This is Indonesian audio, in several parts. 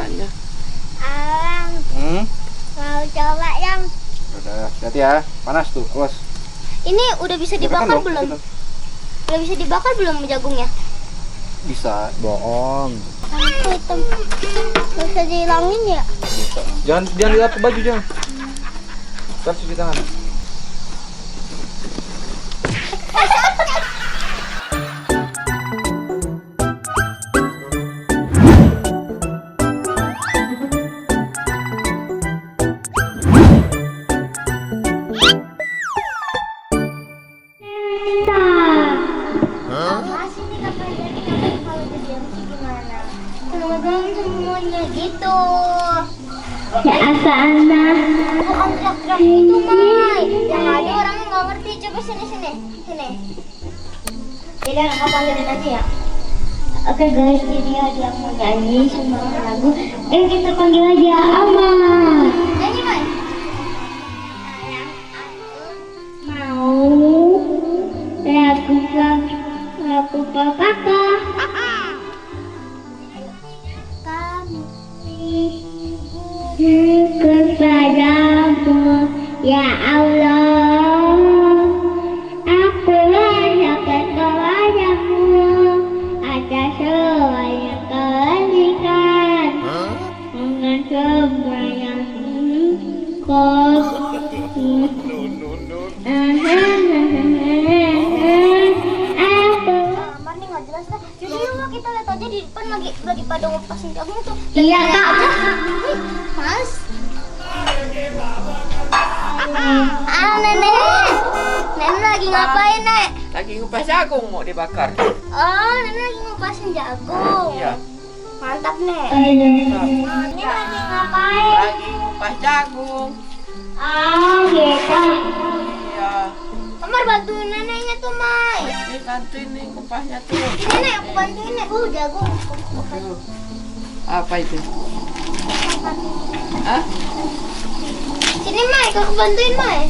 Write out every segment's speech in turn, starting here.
caranya. Alang, mau coba yang Udah, hati ya. Panas tuh, awas. ini udah bisa dibakar Dong, belum? deketan. Udah bisa dibakar belum jagungnya? Bisa, bohong. Hitam. Bisa dihilangin ya? Jangan lihat baju jangan. Ntar cuci tangan. Masih nih kapan jadi kalau jadi MC gimana? Pemegang semuanya gitu. Ya asana. Bukan teriak-teriak itu, Mai. Yang ada orang nggak ngerti. Coba sini. Jadi aku panggilin aja ya. Oke guys, ini ada yang mau nyanyi sama lagu. Kita panggil aja Ama. Nyanyi, Mai. Mau lagu papa. Kepadamu ya Allah, aku hanya kepadamu atas semuanya kebaikan dengan semua yang kau. Kamar nih nggak jelas kan? Jadi yuk kita lihat aja di depan lagi pada ngepasin jagung tuh. Iya kak. Mas. Nenek lagi ngapain, Nek? Lagi ngupas jagung mau dibakar. Oh, nenek lagi ngupasin jagung. Iya. Mantap, Nek. Iya. Ini lagi ngapain? Lagi ngupas jagung. Oh gitu. Iya. Kamar bantuin neneknya tuh, Mai. Ini bantuin nih ngupasnya tuh. Ini, Nek, aku bantuin, Nek. Jagung. Tuh. Apa itu? Hah? Sini, Mai, aku bantuin, Mai.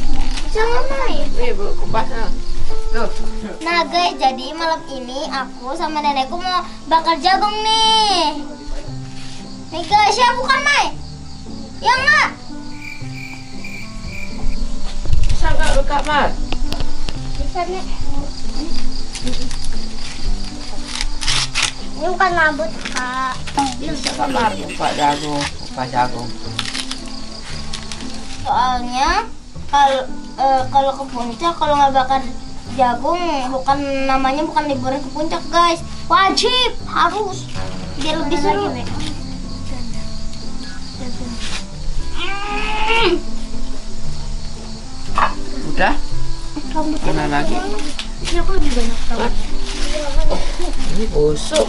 Jangan, Mai. Bu, kupasnya. Tuh. Nah guys, jadi malam ini aku sama nenekku mau bakar jagung nih. Nih guys, ya bukan Mai? Ya enggak? Bisa nggak buka, Mas? Bisa nih. Ini bukan rambut Kak. Bisa kamar ngupas jagung. Soalnya kalau ke puncak kalau nggak bakar jagung bukan liburan ke puncak guys, wajib harus biar lebih seru. Udah? Rambutnya Mana lagi? ini aku lebih banyak rambut. Ini busuk.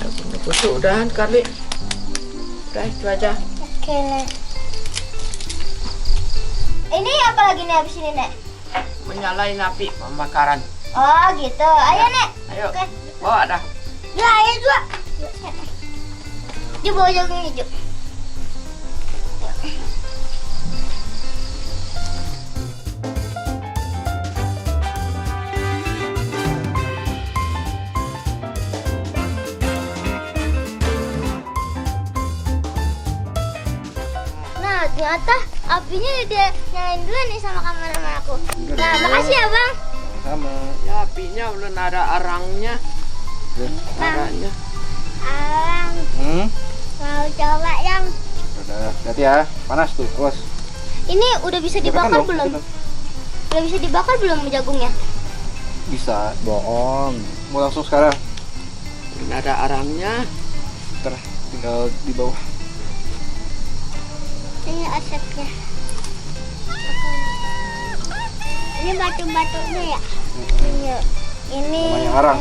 Jagungnya busuk udahan kali. Udah itu aja. Oke Nek. Ini apa lagi nih abis ini Nek? Menyalain api pembakaran. Oh gitu, ayo Nek. Ayo. Oke. Bawa dah. Ya ayo juga. Dia bawa jagung hijau. Nah, ternyata apinya dia nyalain dulu nih sama kameramen aku. Nah, makasih ya Bang. Sama. Ya apinya belum ada arangnya. Arangnya. Alang, mau coba yang Udah, hati ya. Panas tuh, awas. ini udah bisa Deketan dibakar dong, belum? deketan. Udah bisa dibakar belum jagungnya? Bisa, bohong. Mau langsung sekarang. Belum ada arangnya. Ntar tinggal di bawah. Ini asapnya. Ini batu-batunya ya? Iya. Ini Namanya arang.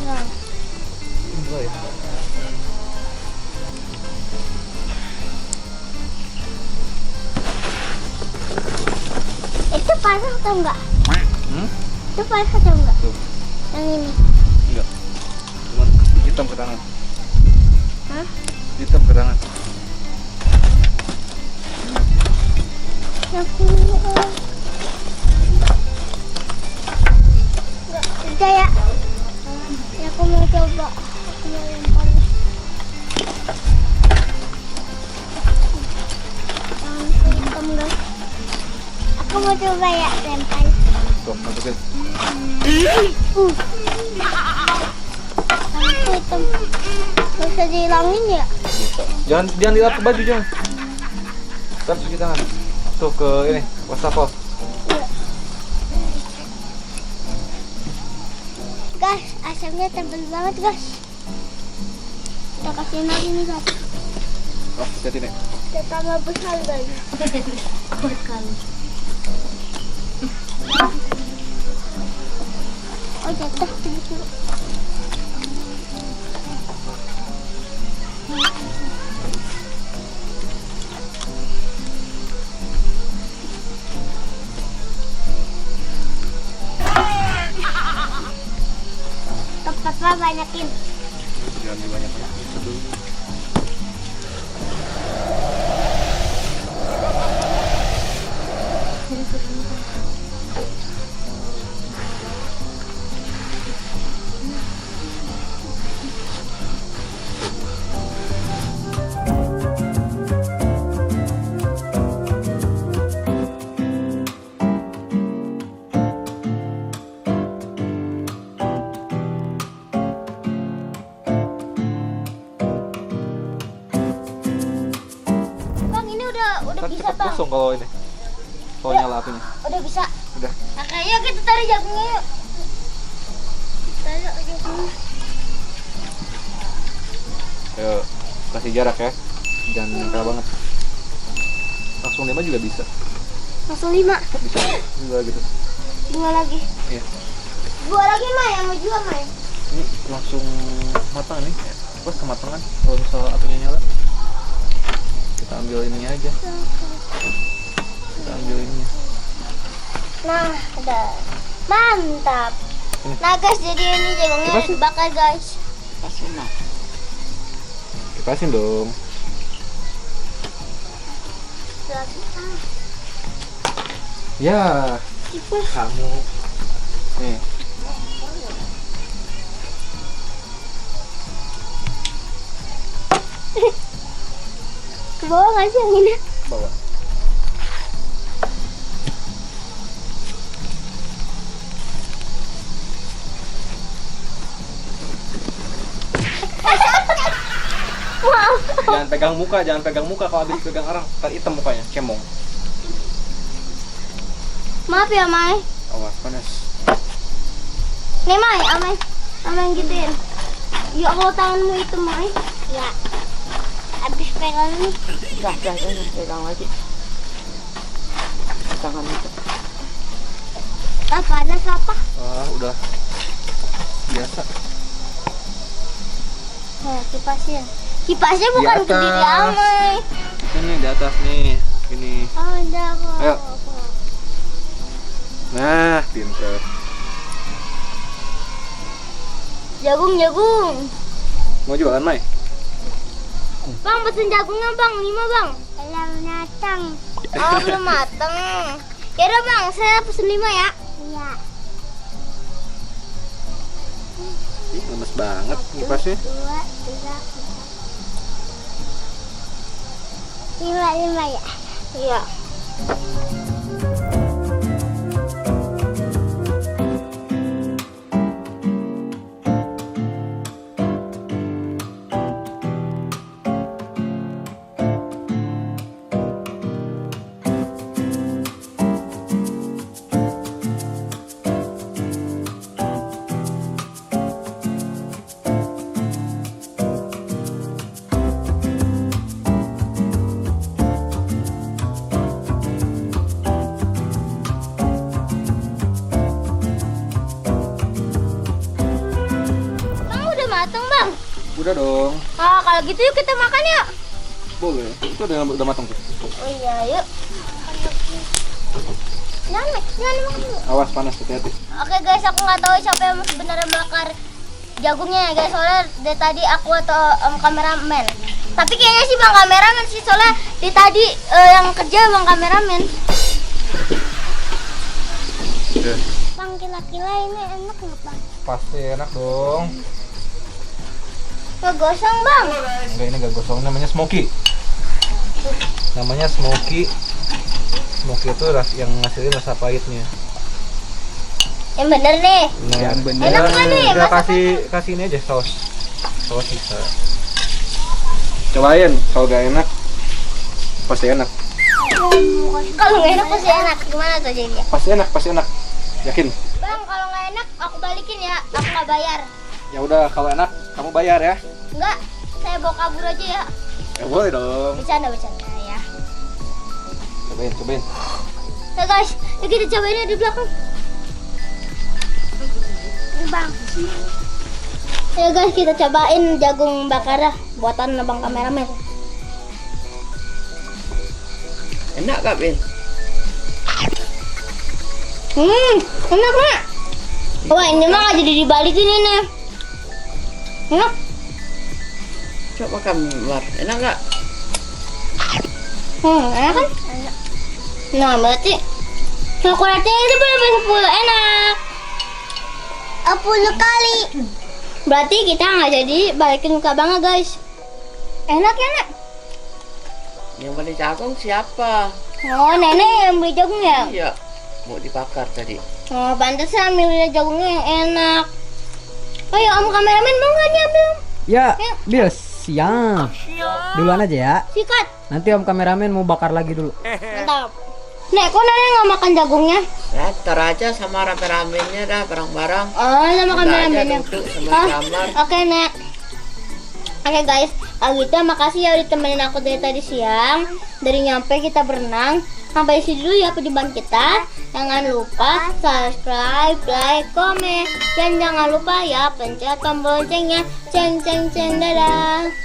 Itu panas atau enggak? Hmm? Itu panas atau enggak? Tuh, Yang ini. enggak. Cuman hitam ke tangan. Hah? Hitam ke tangan. Aku enggak percaya. Ya, aku mau coba. Aku mau lempar. Coba ya lempar. Tuh, masukin. Hitam. Bisa dihilangin ya? Jangan dilap ke baju, jangan. Kan cuci tangan. Tuh ke ini, wastafel. Guys, asamnya tebal banget guys. Kita kasihin lagi nih guys. Oh, hati-hati nih. Kita tambah besar guys. Kuat kali. Oh jatuh dulu. Papa banyakin. Jangan dibanyakin. Dulu. Bang, ini udah Kan bisa cepat bang. kosong kalau ini. Kalau nyala apinya. Udah bisa. Udah. Nah, kayaknya kita tarik jagungnya yuk. Tarik jagungnya. Ayo, kasih jarak ya. Jangan nempel banget. Langsung 5 juga bisa. Langsung 5. Bisa juga gitu. 2 lagi. Iya. 2 lagi mah yang mau juga mah. Ini langsung matang nih. Pas kematangan kalau misal apinya nyala. Kita ambil ininya aja. Kita ambil ininya. Nah, udah. Mantap. Nah guys, jadi ini jagungnya Kipasin. dibakar guys. Kasih nak. Kipasin dong. Lagi. Ya, Kipas. kamu. Nih. Ke bawah nggak sih anginnya? Bawa. Wow. Jangan pegang muka kalau habis pegang arang, ntar hitam mukanya, cemong. Maaf ya Mai. Awas panas. Nih Mai, Amai. Amai gituin. Ya Allah tanganmu itu Mai. Ya. Habis pegang ini. Dah, pegang lagi. Tangan itu. Ah, panas apa? Ah, udah biasa. Nah, kipasnya. Kipasnya bukan Di ke diri atas. Amai. Ini di atas nih, ini. Oh, udah kok. Ayo. Nah, pinter. Jagung. Mau jualan, Mai? Bang, pesen jagungnya Bang, 5 Bang. Belum matang. Oh, belum matang. Ya udah Bang, saya pesen 5 ya. Iya. Ih, lemes banget kipasnya. 2, 3, 5 ya. Iya. Bang, udah matang Bang. Udah dong. Ah, kalau gitu yuk kita makan yuk. Boleh. Itu udah matang tuh. Oh iya, yuk. Jangan makan dulu. Awas panas, hati-hati. Oke guys, aku nggak tahu siapa yang sebenarnya bakar jagungnya ya guys. Soalnya dari tadi aku atau kameramen. Tapi kayaknya sih bang kameramen sih. Soalnya dari tadi yang kerja bang kameramen. Udah. Bang kila-kila ini enak nggak bang? Pasti enak dong. Nggak gosong bang. Enggak, ini enggak gosong, namanya smoky. Namanya smoky smoky itu yang ngasilin rasa pahitnya. Yang bener nih. Yang bener. Enak kan nih, Udah masakannya. kasih ini aja saus bisa. Cobain, kalau gak enak pasti enak. Kalau nggak enak pasti enak. Gimana tuh jadinya? Pasti enak. Yakin? Bang, kalau nggak enak aku balikin ya. Aku nggak bayar. Ya udah, kalau enak kamu bayar ya. Enggak, saya bawa kabur aja ya. Ya boleh dong. Bercanda ya. Cobain. Nah guys, yuk kita cobain ya di belakang. Ini bang. Ya guys, kita cobain jagung bakar buatan abang kameramen. Enak gak, Bin? Enak nih. Wah, ini mah nggak jadi dibalikin ini. Enak. Coba kamar. Enak gak? Enak kan? Nah, berarti coklatnya itu berapa 10 enak. 10 kali. Berarti kita nggak jadi balikin ke abangnya guys. Enak ya, Nek? Yang beli jagung siapa? Oh, nenek yang beli jagungnya. Iya. Mau dibakar tadi. Oh, pantesan milih jagungnya yang enak. Oh ya, om kameramen mau nggak nyambil? Ya, Bil, siap. Duluan aja ya. Sikat. Nanti om kameramen mau bakar lagi dulu. Mantap. Nek, kok nenek nggak makan jagungnya? Ya, ntar aja sama rame-ramenya dah bareng-bareng. Oh, sama Udah aja kameramennya. duduk sama Hah? kamar. Oke, Nek. Oke guys, kalau gitu makasih ya udah temenin aku dari tadi siang. Dari nyampe kita berenang. Sampai sini dulu ya perjumpaan kita. Jangan lupa subscribe, like, komen. Dan jangan lupa ya pencet tombol loncengnya. Ceng, dadah.